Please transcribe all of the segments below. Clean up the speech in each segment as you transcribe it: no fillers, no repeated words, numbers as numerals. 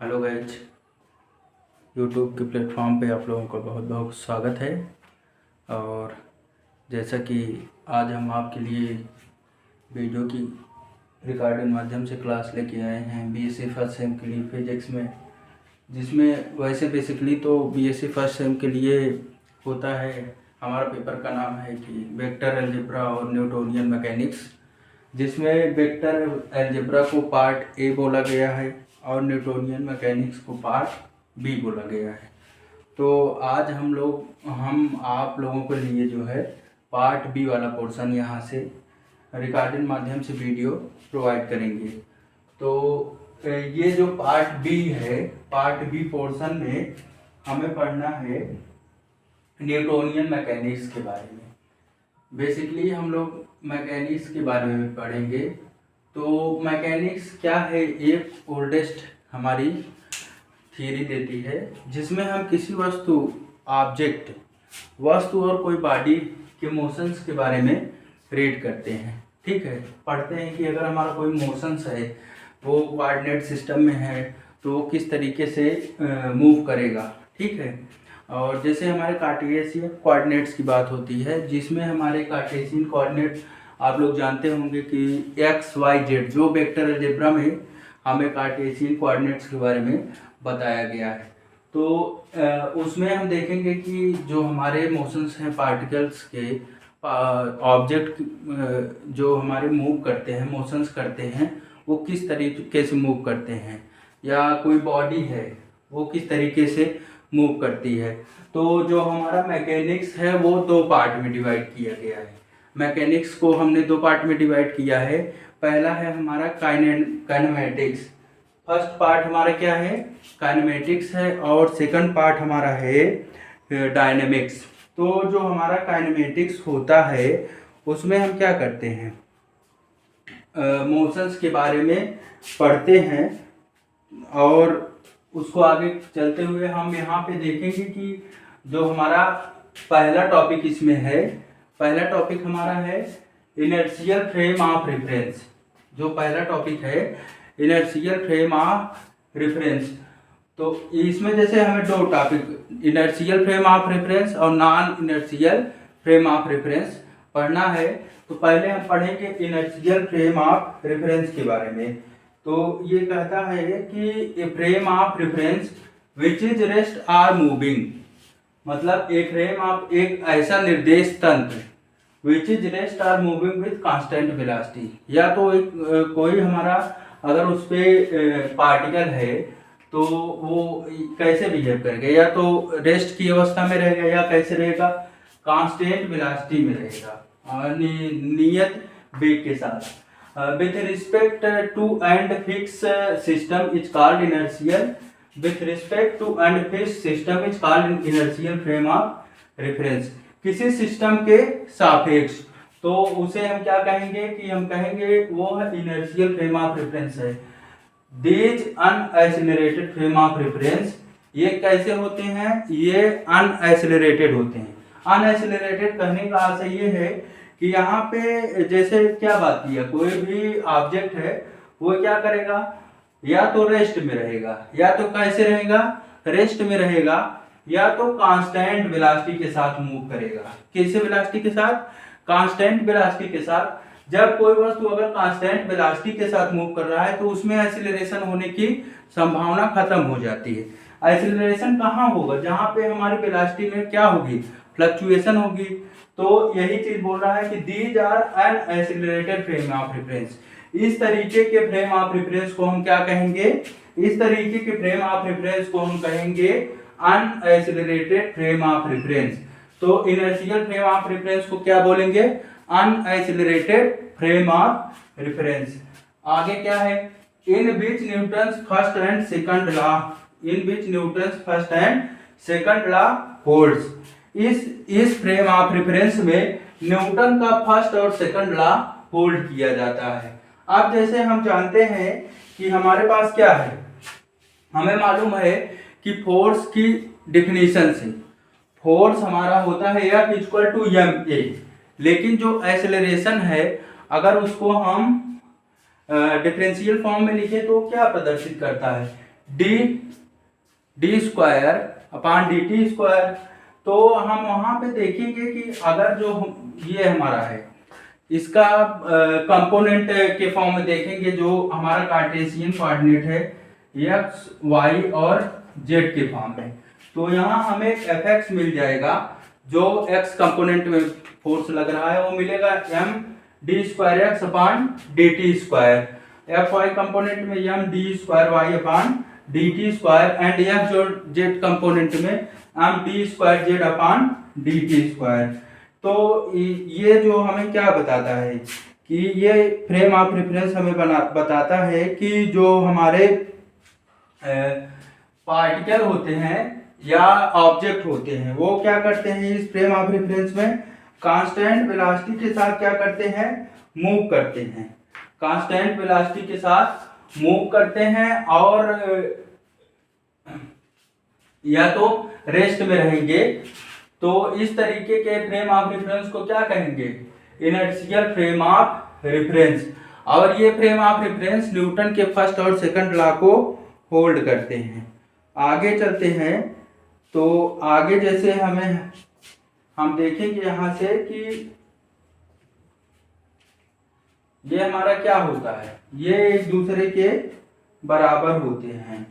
Hello guys, YouTube के platform पे आप लोगों का बहुत बहुत स्वागत है। और जैसा कि आज हम आपके लिए वीडियो की रिकॉर्डिंग माध्यम से क्लास लेके आए हैं बीएससी फर्स्ट सेम के लिए फिजिक्स में, जिसमें वैसे बेसिकली तो बीएससी फर्स्ट सेम के लिए होता है, हमारा पेपर का नाम है कि वेक्टर अलजेब्रा और न्यूटोनियन मैकेनिक्स, जिसमें वेक्टर अलजेब्रा को पार्ट ए बोला गया है और न्यूटोनियन मैकेनिक्स को पार्ट बी बोला गया है। तो आज हम आप लोगों के लिए जो है पार्ट बी वाला पोर्शन यहाँ से रिकॉर्डिंग माध्यम से वीडियो प्रोवाइड करेंगे। तो ये जो पार्ट बी है, पार्ट बी पोर्शन में हमें पढ़ना है न्यूटोनियन मैकेनिक्स के बारे में। बेसिकली हम लोग मैकेनिक्स के बारे में पढ़ेंगे। तो मैकेनिक्स क्या है, एक ओल्डेस्ट हमारी थियरी देती है जिसमें हम किसी ऑब्जेक्ट वस्तु और कोई बॉडी के मोशंस के बारे में रीड करते हैं। ठीक है, पढ़ते हैं कि अगर हमारा कोई मोशंस है वो कोऑर्डिनेट सिस्टम में है तो वो किस तरीके से मूव करेगा। ठीक है, और जैसे हमारे कार्टेशियन कोऑर्डिनेट्स की बात होती है, जिसमें हमारे कार्टेशियन कोऑर्डिनेट आप लोग जानते होंगे कि एक्स वाई जेड, जो वेक्टर अलजेब्रा में हमें कार्टेशियन कोऑर्डिनेट्स के बारे में बताया गया है। तो उसमें हम देखेंगे कि जो हमारे मोशंस हैं पार्टिकल्स के, ऑब्जेक्ट जो हमारे मूव करते हैं, मोशंस करते हैं, वो किस तरीके से मूव करते हैं, या कोई बॉडी है वो किस तरीके से मूव करती है। तो जो हमारा मैकेनिक्स है वो दो पार्ट में डिवाइड किया गया है। मैकेनिक्स को हमने दो पार्ट में डिवाइड किया है। पहला है हमारा काइनेमेटिक्स। फर्स्ट पार्ट हमारा क्या है, काइनेमेटिक्स है, और सेकंड पार्ट हमारा है डायनेमिक्स। तो जो हमारा काइनेमेटिक्स होता है उसमें हम क्या करते हैं, मोशंस के बारे में पढ़ते हैं, और उसको आगे चलते हुए हम यहाँ पे देखेंगे कि जो हमारा पहला टॉपिक इसमें है, पहला टॉपिक हमारा है इनर्शियल फ्रेम ऑफ रेफरेंस। जो पहला टॉपिक है इनर्शियल फ्रेम ऑफ रेफरेंस। तो इसमें जैसे हमें दो topic, inertial frame of reference और non inertial frame of reference पढ़ना है। तो पहले हम पढ़ेंगे इनर्शियल फ्रेम ऑफ रेफरेंस के बारे में। तो ये कहता है कि a frame of reference which is rest or moving, मतलब ए फ्रेम ऑफ एक ऐसा निर्देश तंत्र which is rest or moving with constant velocity, या तो एक कोई हमारा अगर उस पर पार्टिकल है तो वो कैसे बिहेव करेगा, या तो रेस्ट की अवस्था में रहेगा या कैसे रहेगा, कांस्टेंट वेलोसिटी में रहेगा, नियत वेग के साथ। With respect to and fixed system is called inertial. With respect to and fixed system is called inertial frame of reference. किसी सिस्टम के सापेक्ष तो उसे हम क्या कहेंगे कि हम कहेंगे वो है इनर्शियल फ्रेम ऑफ रेफरेंस है। These unaccelerated frame of reference, ये कैसे होते हैं, ये अनएक्सेलरेटेड होते हैं। अनएक्सेलरेटेड कहने का अर्थ ये है कि यहाँ पे जैसे क्या बात की है, कोई भी ऑब्जेक्ट है वो क्या करेगा, या तो रेस्ट में रहेगा, या तो कैसे रहेगा, रेस्ट में रहेगा, या तो कांस्टेंट वेलोसिटी के साथ मूव करेगा। कैसे वेलोसिटी के साथ, कांस्टेंट वेलोसिटी के साथ। जब कोई वस्तु अगर कांस्टेंट वेलोसिटी के साथ मूव कर रहा है तो उसमें एक्सीलरेशन होने की संभावना खत्म हो जाती है। एक्सीलरेशन कहाँ होगा, जहाँ पे हमारी वेलोसिटी में क्या होगी, फ्लक्चुएशन होगी। तो यही चीज बोल रहा है कि these are unaccelerated frame of reference. इस तरीके के फ्रेम ऑफ रेफरेंस को हम क्या कहेंगे, इस तरीके के फ्रेम ऑफ रेफरेंस को हम कहेंगे अनएक्सेलरेटेड फ्रेम ऑफ रेफरेंस। तो इनर्शियल फ्रेम ऑफ रेफरेंस को क्या बोलेंगे, अनएक्सेलरेटेड फ्रेम ऑफ रेफरेंस। आगे क्या है, in which Newton's first and second law, in which Newton's first and second law holds. इस फ्रेम ऑफ रेफरेंस में न्यूटन का फर्स्ट और सेकंड लॉ होल्ड किया जाता है। अब जैसे हम जानते हैं कि हमारे पास क्या है, हमें मालूम है कि फोर्स की डिफिनीशन से फोर्स हमारा होता है F इक्वल टू ma, लेकिन जो एक्सेलरेशन है अगर उसको हम डिफरेंशियल फॉर्म में लिखे तो क्या प्रदर्शित करता है, D D square upon D T square. तो हम वहां पे देखेंगे कि अगर जो ये हमारा है इसका कंपोनेंट के फॉर्म में देखेंगे, जो हमारा कार्टेशियन कोऑर्डिनेट है एक्स वाई और जेड के फॉर्म में, तो यहाँ हमें एफ एक्स मिल जाएगा। जो एक्स कंपोनेंट में फोर्स लग रहा है वो मिलेगा M D square X upon D T square, F Y component में M D square Y upon D T square and F जो जेड कंपोनेंट में M D square Z upon D T square. तो ये जो हमें क्या बताता है कि ये फ्रेम ऑफ रेफरेंस हमें बताता है कि जो हमारे पार्टिकल होते हैं या ऑब्जेक्ट होते हैं वो क्या करते हैं इस फ्रेम ऑफ रेफरेंस में कांस्टेंट वेलोसिटी के साथ क्या करते हैं, मूव करते हैं। कांस्टेंट वेलोसिटी के साथ मूव करते हैं और या तो रेस्ट में रहेंगे। तो इस तरीके के फ्रेम ऑफ रेफरेंस को क्या कहेंगे, इनर्शियल फ्रेम ऑफ रेफरेंस। और ये फ्रेम ऑफ रेफरेंस न्यूटन के फर्स्ट और सेकंड लॉ को होल्ड करते हैं। आगे चलते हैं तो आगे जैसे हम देखेंगे यहाँ से कि ये हमारा क्या होता है, ये एक दूसरे के बराबर होते हैं।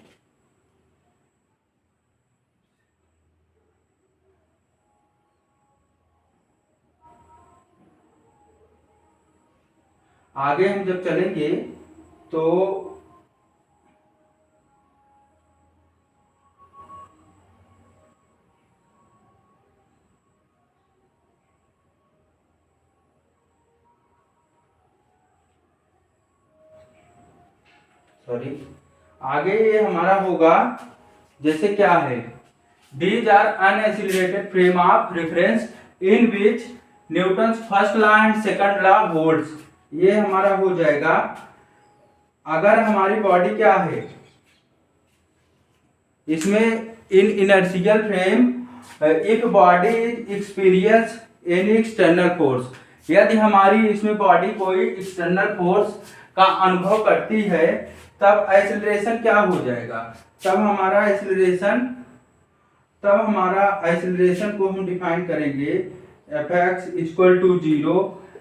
आगे हम जब चलेंगे तो आगे ये हमारा होगा जैसे क्या है, these are unaccelerated frame of reference in which Newton's first law and second law holds. ये हमारा हो जाएगा अगर हमारी बॉडी क्या है, इसमें in inertial frame if body experience any external force, यदि हमारी इसमें बॉडी कोई एक्सटर्नल फोर्स का अनुभव करती है तब एक्सेलरेशन क्या हो जाएगा, तब हमारा एक्सेलरेशन को हम डिफाइन करेंगे F X equal to 0,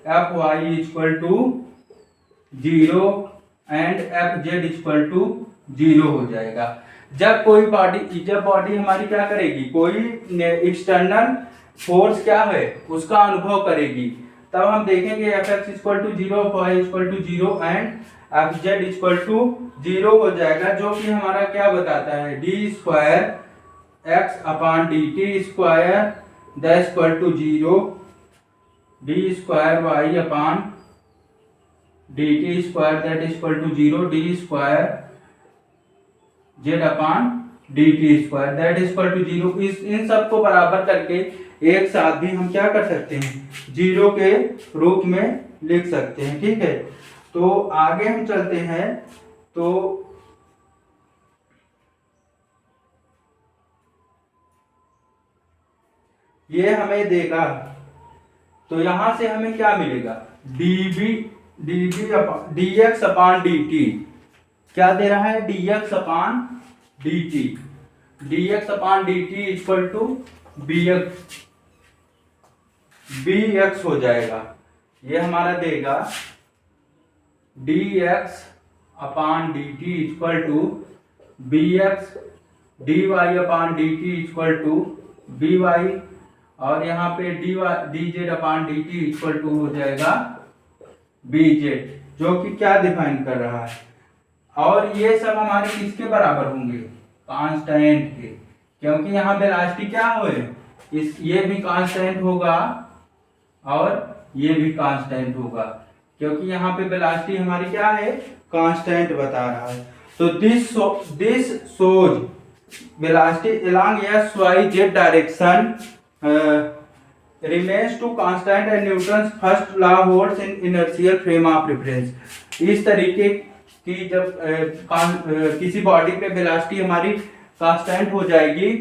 F Y equal to 0 and F Z equal to 0 हो जाएगा। जब बॉडी हमारी क्या करेगी, कोई एक्सटर्नल फोर्स क्या है उसका अनुभव करेगी, तब हम देखेंगे F X equal to 0, F Y equal to 0 and F Z equal to 0 हो जाएगा। जो कि हमारा क्या बताता है, D square X upon D T square that equal to 0, D square Y upon D T square that equal to 0, D square Z upon D T square that equal to 0। इन सबको बराबर करके एक साथ भी हम क्या कर सकते हैं, 0 के रूप में लिख सकते हैं। ठीक है, तो आगे हम चलते हैं तो ये हमें देगा, तो यहां से हमें क्या मिलेगा, D X upon D T क्या दे रहा है, D X upon D T, D X upon D T equal to B X हो जाएगा। ये हमारा देगा D X upon D T equal to B X, D Y upon D T equal to B Y, और यहाँ पे D Z upon D T equal to हो जाएगा बी जेड, जो कि क्या डिफाइन कर रहा है। और ये सब हमारे किसके बराबर होंगे, कांस्टेंट के, क्योंकि यहाँ वेलोसिटी क्या हो ये भी कांस्टेंट होगा और ये भी कांस्टेंट होगा, क्योंकि यहाँ पे वेलोसिटी हमारी क्या है, कांस्टेंट बता रहा है। तो this shows velocity along X Y Z direction remains to constant and Newton's first law holds in inertial frame of reference। इस तरीके की जब किसी बॉडी पे वेलोसिटी हमारी कांस्टेंट हो जाएगी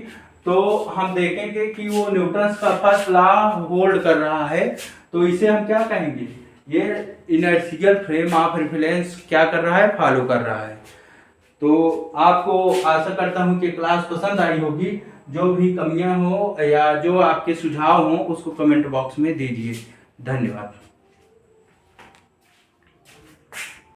तो हम देखेंगे कि वो न्यूटन्स का फर्स्ट लॉ होल्ड कर रहा है, तो इसे हम क्या कहेंगे, ये इनर्शियल फ्रेम ऑफ रेफरेंस क्या कर रहा है, फॉलो कर रहा है। तो आपको आशा करता हूँ कि क्लास पसंद आई होगी। जो भी कमियां हो या जो आपके सुझाव हों उसको कमेंट बॉक्स में दीजिए। धन्यवाद।